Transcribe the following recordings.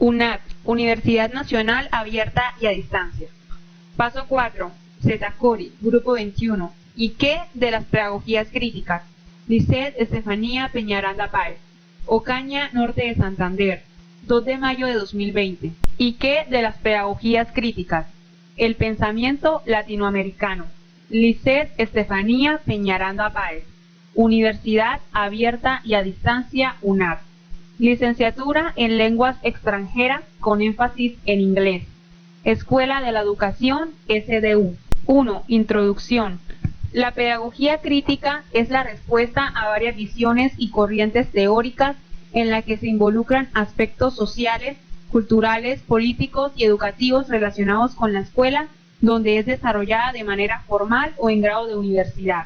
UNAD, Universidad Nacional Abierta y a Distancia. Paso 4. Zetacori, Grupo 21. ¿Y qué de las pedagogías críticas? Lisset Estefanía Peñaranda Páez. Ocaña, Norte de Santander, 2 de mayo de 2020. ¿Y qué de las pedagogías críticas? El pensamiento latinoamericano. Lisset Estefanía Peñaranda Páez. Universidad Abierta y a Distancia, UNAD. Licenciatura en Lenguas Extranjeras con énfasis en inglés. Escuela de la Educación, SDU. 1. Introducción. La pedagogía crítica es la respuesta a varias visiones y corrientes teóricas en la que se involucran aspectos sociales, culturales, políticos y educativos relacionados con la escuela, donde es desarrollada de manera formal o en grado de universidad.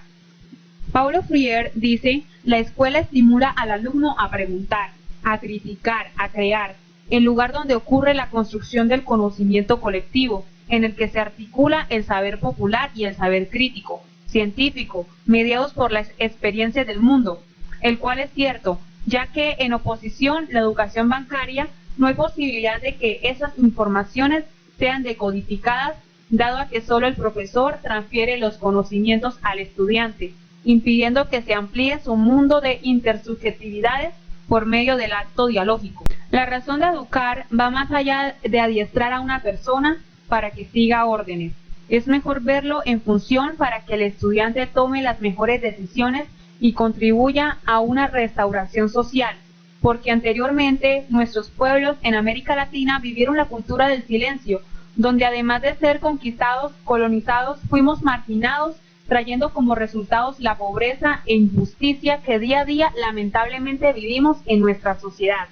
Paulo Freire dice: la escuela estimula al alumno a preguntar, a criticar, a crear, el lugar donde ocurre la construcción del conocimiento colectivo, en el que se articula el saber popular y el saber crítico, científico, mediados por las experiencias del mundo, el cual es cierto, ya que en oposición la educación bancaria no hay posibilidad de que esas informaciones sean decodificadas, dado a que solo el profesor transfiere los conocimientos al estudiante, impidiendo que se amplíe su mundo de intersubjetividades por medio del acto dialógico. La razón de educar va más allá de adiestrar a una persona para que siga órdenes. Es mejor verlo en función para que el estudiante tome las mejores decisiones y contribuya a una restauración social, porque anteriormente nuestros pueblos en América Latina vivieron la cultura del silencio, donde además de ser conquistados, colonizados, fuimos marginados, trayendo como resultados la pobreza e injusticia que día a día lamentablemente vivimos en nuestra sociedad.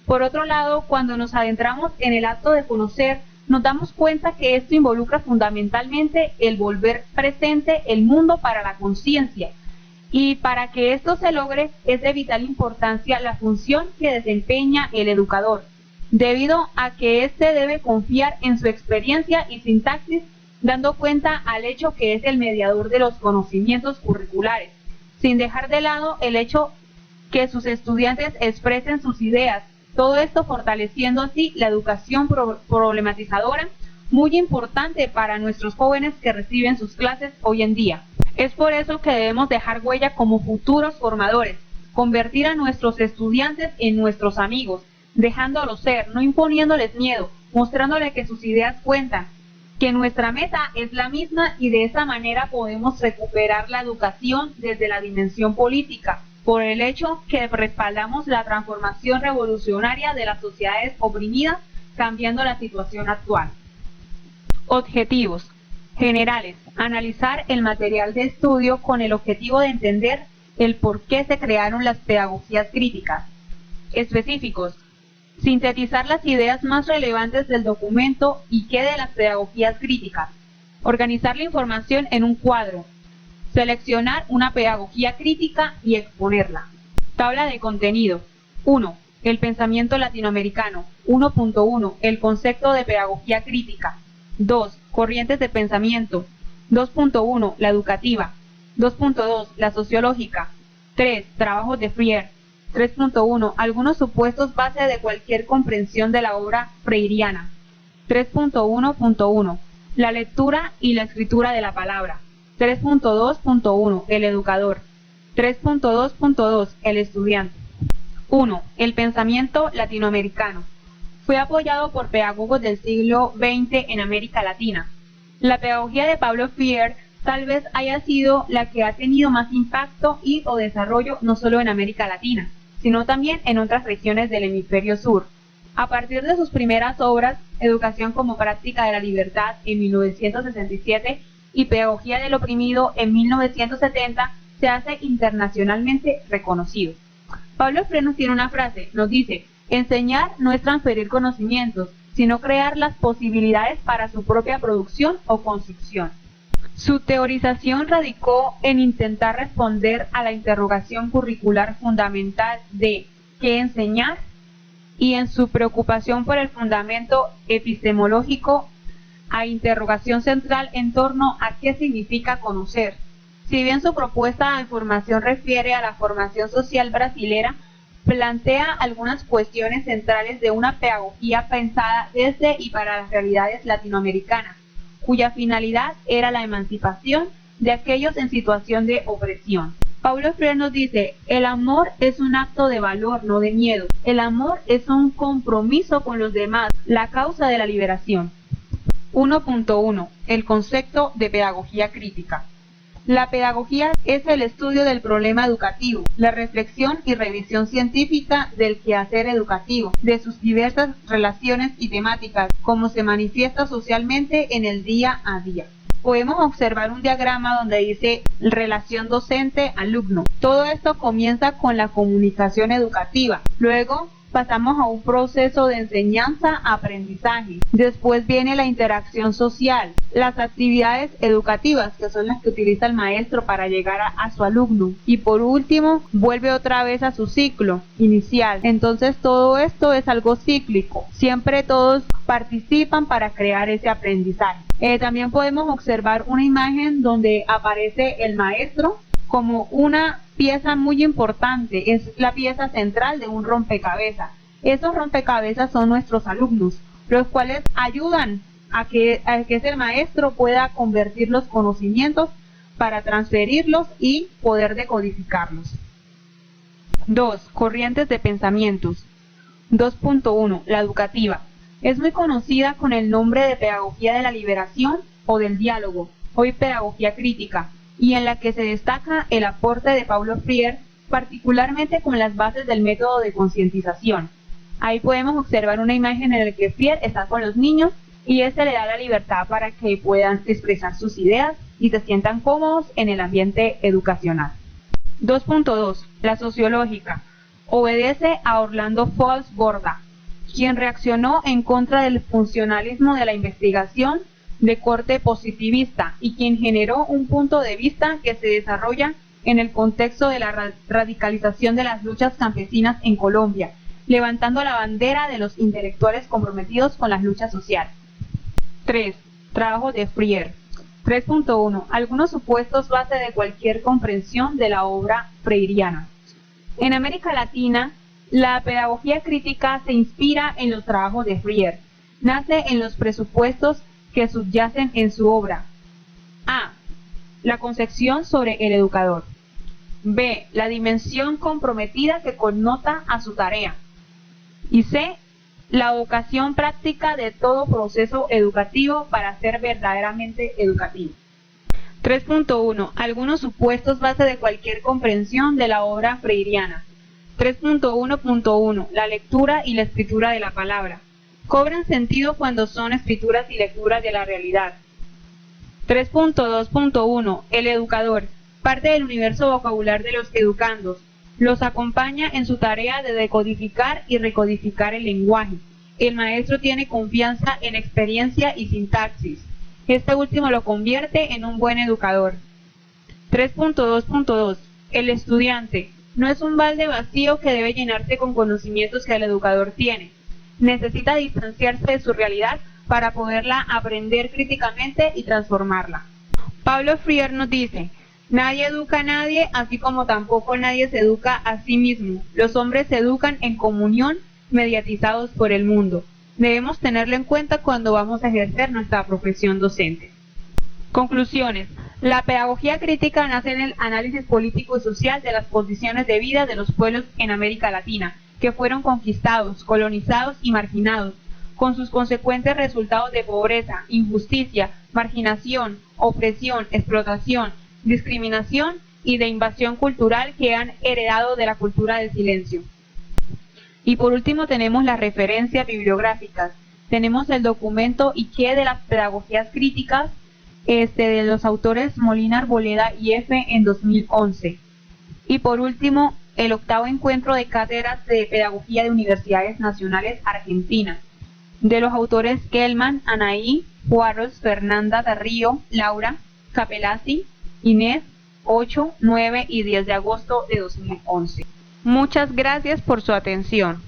Por otro lado, cuando nos adentramos en el acto de conocer, nos damos cuenta que esto involucra fundamentalmente el volver presente el mundo para la conciencia, y para que esto se logre es de vital importancia la función que desempeña el educador, debido a que éste debe confiar en su experiencia y sintaxis, dando cuenta al hecho que es el mediador de los conocimientos curriculares, sin dejar de lado el hecho que sus estudiantes expresen sus ideas, todo esto fortaleciendo así la educación problematizadora, muy importante para nuestros jóvenes que reciben sus clases hoy en día. Es por eso que debemos dejar huella como futuros formadores, convertir a nuestros estudiantes en nuestros amigos, dejándolos ser, no imponiéndoles miedo, mostrándoles que sus ideas cuentan, que nuestra meta es la misma, y de esa manera podemos recuperar la educación desde la dimensión política, por el hecho que respaldamos la transformación revolucionaria de las sociedades oprimidas, cambiando la situación actual. Objetivos generales: analizar el material de estudio con el objetivo de entender el por qué se crearon las pedagogías críticas. Específicos: sintetizar las ideas más relevantes del documento y qué de las pedagogías críticas. Organizar la información en un cuadro. Seleccionar una pedagogía crítica y exponerla. Tabla de contenido. 1. El pensamiento latinoamericano. 1.1. El concepto de pedagogía crítica. 2. Corrientes de pensamiento. 2.1. La educativa. 2.2. La sociológica. 3. Trabajos de Freire. 3.1. Algunos supuestos base de cualquier comprensión de la obra freiriana. 3.1.1. La lectura y la escritura de la palabra. 3.2.1. El educador. 3.2.2. El estudiante. 1. El pensamiento latinoamericano. Fue apoyado por pedagogos del siglo XX en América Latina. La pedagogía de Paulo Freire tal vez haya sido la que ha tenido más impacto y o desarrollo no solo en América Latina, sino también en otras regiones del hemisferio sur. A partir de sus primeras obras, Educación como práctica de la libertad en 1967 y Pedagogía del oprimido en 1970, se hace internacionalmente reconocido. Paulo Freire nos tiene una frase, nos dice: enseñar no es transferir conocimientos, sino crear las posibilidades para su propia producción o construcción. Su teorización radicó en intentar responder a la interrogación curricular fundamental de ¿qué enseñar? Y en su preocupación por el fundamento epistemológico a interrogación central en torno a qué significa conocer. Si bien su propuesta de formación refiere a la formación social brasilera, plantea algunas cuestiones centrales de una pedagogía pensada desde y para las realidades latinoamericanas, cuya finalidad era la emancipación de aquellos en situación de opresión. Paulo Freire nos dice, el amor es un acto de valor, no de miedo. El amor es un compromiso con los demás, la causa de la liberación. 1.1. El concepto de pedagogía crítica. La pedagogía es el estudio del problema educativo, la reflexión y revisión científica del quehacer educativo, de sus diversas relaciones y temáticas, como se manifiesta socialmente en el día a día. Podemos observar un diagrama donde dice relación docente-alumno. Todo esto comienza con la comunicación educativa. Luego pasamos a un proceso de enseñanza-aprendizaje. Después viene la interacción social, las actividades educativas, que son las que utiliza el maestro para llegar a su alumno. Y por último, vuelve otra vez a su ciclo inicial. Entonces todo esto es algo cíclico. Siempre todos participan para crear ese aprendizaje. También podemos observar una imagen donde aparece el maestro como una pieza muy importante, es la pieza central de un rompecabezas. Esos rompecabezas son nuestros alumnos, los cuales ayudan a que ese maestro pueda convertir los conocimientos para transferirlos y poder decodificarlos. 2. Corrientes de pensamientos. 2.1. La educativa. Es muy conocida con el nombre de pedagogía de la liberación o del diálogo, hoy pedagogía crítica, y en la que se destaca el aporte de Paulo Freire, particularmente con las bases del método de concientización. Ahí podemos observar una imagen en la que Freire está con los niños y este le da la libertad para que puedan expresar sus ideas y se sientan cómodos en el ambiente educacional. 2.2. La sociológica. Obedece a Orlando Falls Borda, quien reaccionó en contra del funcionalismo de la investigación de corte positivista y quien generó un punto de vista que se desarrolla en el contexto de la radicalización de las luchas campesinas en Colombia, levantando la bandera de los intelectuales comprometidos con las luchas sociales. 3. Trabajo de Freire. 3.1. Algunos supuestos base de cualquier comprensión de la obra freiriana. En América Latina, la pedagogía crítica se inspira en los trabajos de Freire. Nace en los presupuestos que subyacen en su obra. A. La concepción sobre el educador. B. La dimensión comprometida que connota a su tarea. Y C. La vocación práctica de todo proceso educativo para ser verdaderamente educativo. 3.1. Algunos supuestos base de cualquier comprensión de la obra freiriana. 3.1.1. La lectura y la escritura de la palabra. Cobran sentido cuando son escrituras y lecturas de la realidad. 3.2.1. El educador. Parte del universo vocabular de los educandos. Los acompaña en su tarea de decodificar y recodificar el lenguaje. El maestro tiene confianza en experiencia y sintaxis. Este último lo convierte en un buen educador. 3.2.2. El estudiante. No es un balde vacío que debe llenarse con conocimientos que el educador tiene. Necesita distanciarse de su realidad para poderla aprender críticamente y transformarla. Paulo Freire nos dice, nadie educa a nadie, así como tampoco nadie se educa a sí mismo. Los hombres se educan en comunión, mediatizados por el mundo. Debemos tenerlo en cuenta cuando vamos a ejercer nuestra profesión docente. Conclusiones. La pedagogía crítica nace en el análisis político y social de las condiciones de vida de los pueblos en América Latina, que fueron conquistados, colonizados y marginados, con sus consecuentes resultados de pobreza, injusticia, marginación, opresión, explotación, discriminación y de invasión cultural que han heredado de la cultura del silencio. Y por último tenemos las referencias bibliográficas. Tenemos el documento ¿Y qué? De las pedagogías críticas de los autores Molina Arboleda y F. en 2011. Y por último, el 8º encuentro de cátedras de pedagogía de universidades nacionales argentinas, de los autores Kellman, Anaí, Juarros, Fernanda Darrío, Laura, Capelazzi, Inés, 8, 9 y 10 de agosto de 2011. Muchas gracias por su atención.